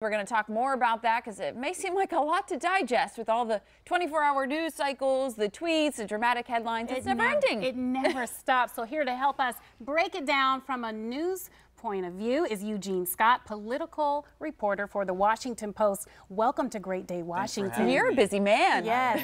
We're going to talk more about that because it may seem like a lot to digest with all the 24-hour news cycles, the tweets, the dramatic headlines. It's never ending. It never stops. So here to help us break it down from a news point of view is Eugene Scott, political reporter for the Washington Post. Welcome to Great Day, Washington. You're a busy man. Yes.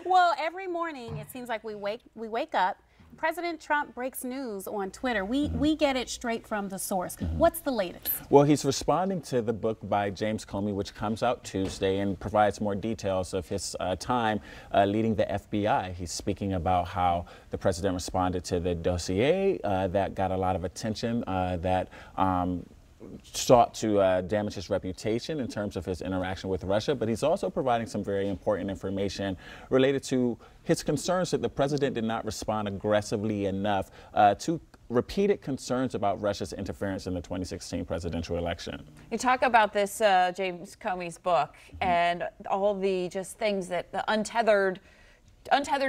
Well, every morning it seems like we wake up. President Trump breaks news on Twitter. We get it straight from the source. What's the latest? Well, he's responding to the book by James Comey, which comes out Tuesday and provides more details of his time leading the FBI. He's speaking about how the president responded to the dossier that got a lot of attention, that sought to damage his reputation in terms of his interaction with Russia, but he's also providing some very important information related to his concerns that the president did not respond aggressively enough to repeated concerns about Russia's interference in the 2016 presidential election. You talk about this James Comey's book and all the just things that the untethered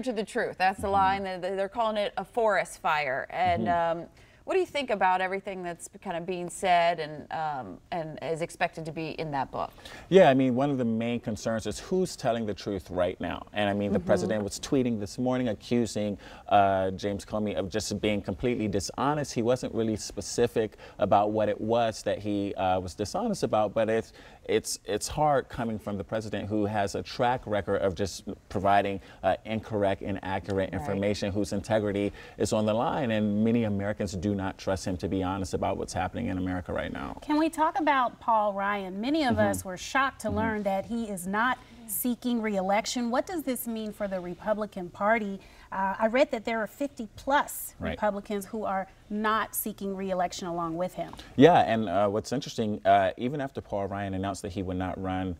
to the truth. That's the line. They're calling it a forest fire. And what do you think about everything that's kind of being said and is expected to be in that book? Yeah, I mean, one of the main concerns is who's telling the truth right now. And I mean, the president was tweeting this morning accusing James Comey of just being completely dishonest. He wasn't really specific about what it was that he was dishonest about, but it's hard coming from the president who has a track record of just providing incorrect, inaccurate information, whose integrity is on the line, and many Americans do not trust him to be honest about what's happening in America right now. Can we talk about Paul Ryan? Many of us were shocked to learn that he is not seeking re-election. What does this mean for the Republican Party? I read that there are 50+ Republicans who are not seeking re-election along with him. Yeah, and what's interesting, even after Paul Ryan announced that he would not run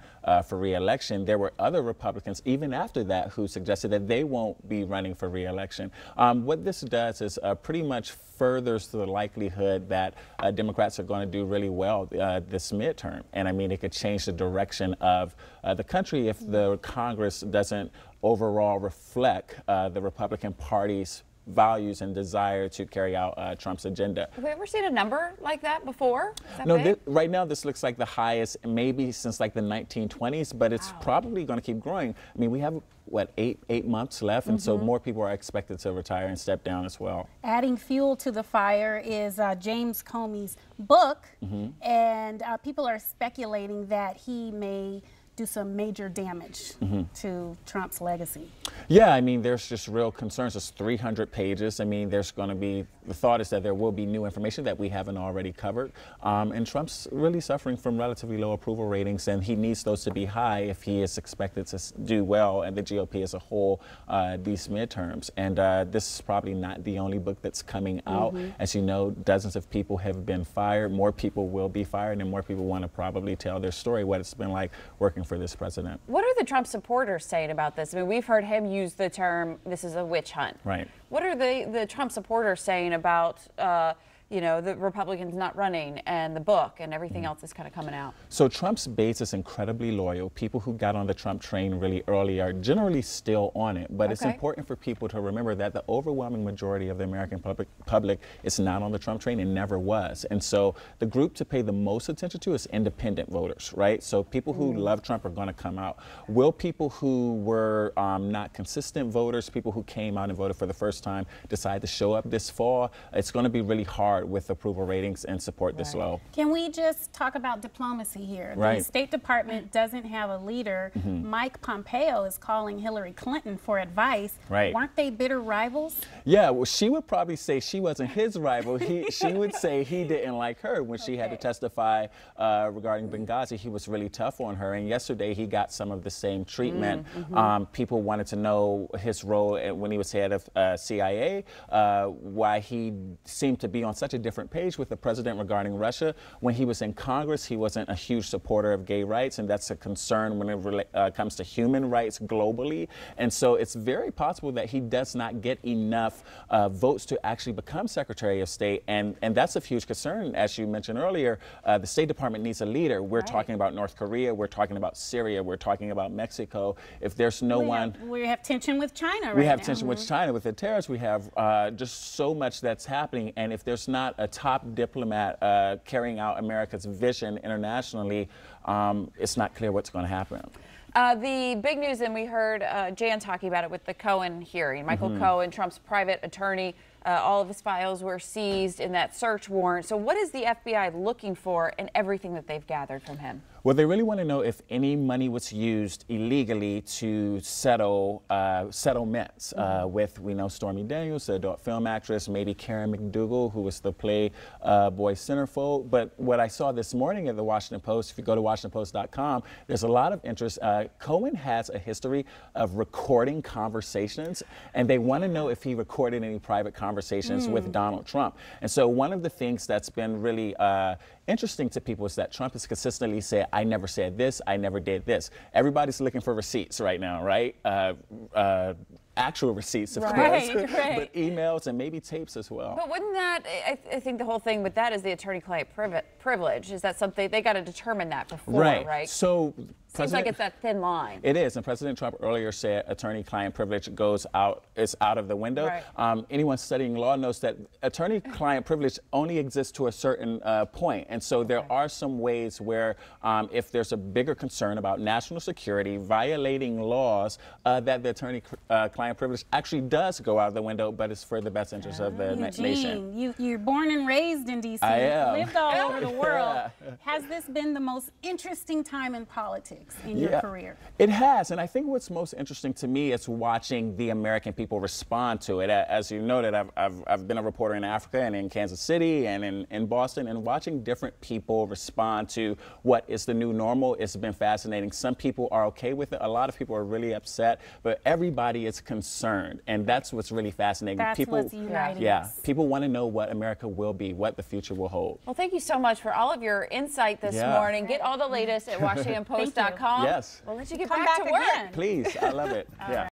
for re-election, there were other Republicans, even after that, who suggested that they won't be running for re-election. What this does is pretty much furthers the likelihood that Democrats are going to do really well this midterm. And I mean, it could change the direction of the country if the Congress doesn't overall reflect the Republican Party's values and desire to carry out Trump's agenda. Have we ever seen a number like that before? No, right now this looks like the highest maybe since like the 1920s, but it's probably going to keep growing. I mean, we have, what, eight months left, and so more people are expected to retire and step down as well. Adding fuel to the fire is James Comey's book, and people are speculating that he may do some major damage to Trump's legacy. Yeah, I mean, there's just real concerns. It's 300 pages. I mean, there's going to be, the thought is that there will be new information that we haven't already covered. And Trump's really suffering from relatively low approval ratings, and he needs those to be high if he is expected to do well, and the GOP as a whole, these midterms. And this is probably not the only book that's coming out. As you know, dozens of people have been fired. More people will be fired, and more people want to probably tell their story, what it's been like working for this president. What are the Trump supporters saying about this? I mean, we've heard him use the term, this is a witch hunt. Right. What are the Trump supporters saying about, you know, the Republicans not running and the book and everything else is kind of coming out? So Trump's base is incredibly loyal. People who got on the Trump train really early are generally still on it. But it's important for people to remember that the overwhelming majority of the American public is not on the Trump train and never was. And so the group to pay the most attention to is independent voters, right? So people who love Trump are going to come out. Will people who were not consistent voters, people who came out and voted for the first time, decide to show up this fall? It's going to be really hard with approval ratings and support this low. Can we just talk about diplomacy here? The State Department doesn't have a leader. Mike Pompeo is calling Hillary Clinton for advice. Weren't they bitter rivals? Yeah, well, she would probably say she wasn't his rival. She would say he didn't like her when she had to testify regarding Benghazi. He was really tough on her, and yesterday he got some of the same treatment. People wanted to know his role when he was head of CIA, why he seemed to be on such a different page with the president regarding Russia. When he was in Congress, he wasn't a huge supporter of gay rights, and that's a concern when it comes to human rights globally. And so it's very possible that he does not get enough votes to actually become Secretary of State, and that's a huge concern. As you mentioned earlier, the State Department needs a leader. We're talking about North Korea, we're talking about Syria, we're talking about Mexico. If there's no one... We have tension with China right now. We have tension with China, with the terrorists. We have just so much that's happening, and if there's not not a top diplomat carrying out America's vision internationally, it's not clear what's going to happen. The big news, and we heard Jan talking about it with the Cohen hearing. Michael Cohen, Trump's private attorney, all of his files were seized in that search warrant. So what is the FBI looking for in everything that they've gathered from him? Well, they really want to know if any money was used illegally to settle settlements with, we know, Stormy Daniels, the adult film actress, maybe Karen McDougal, who was the Playboy centerfold. But what I saw this morning at the Washington Post, if you go to WashingtonPost.com, there's a lot of interest. Cohen has a history of recording conversations, and they want to know if he recorded any private conversations with Donald Trump. And so one of the things that's been really interesting to people is that Trump has consistently said, I never said this, I never did this. Everybody's looking for receipts right now, right? Actual receipts, of course, but emails and maybe tapes as well. But wouldn't that, I think the whole thing with that is the attorney-client privilege. Is that something, they got to determine that before, right? So seems like it's that thin line. It is, and President Trump earlier said attorney-client privilege is out of the window. Right. Anyone studying law knows that attorney-client privilege only exists to a certain point, and so there are some ways where if there's a bigger concern about national security, violating laws, that the attorney-client privilege actually does go out the window, but it's for the best interest of the nation. You're born and raised in D.C. I am. Lived all over the world. Has this been the most interesting time in politics in your career? It has, and I think what's most interesting to me is watching the American people respond to it. As you noted, I've been a reporter in Africa and in Kansas City and in Boston, and watching different people respond to what is the new normal, it's been fascinating. Some people are okay with it, a lot of people are really upset, but everybody is concerned, and that's what's really fascinating. That's what's uniting us. People want to know what America will be, what the future will hold. Well, thank you so much for all of your insight this morning. Get all the latest at WashingtonPost.com. Yes. We'll let you get Come back to work. again. Please, I love it.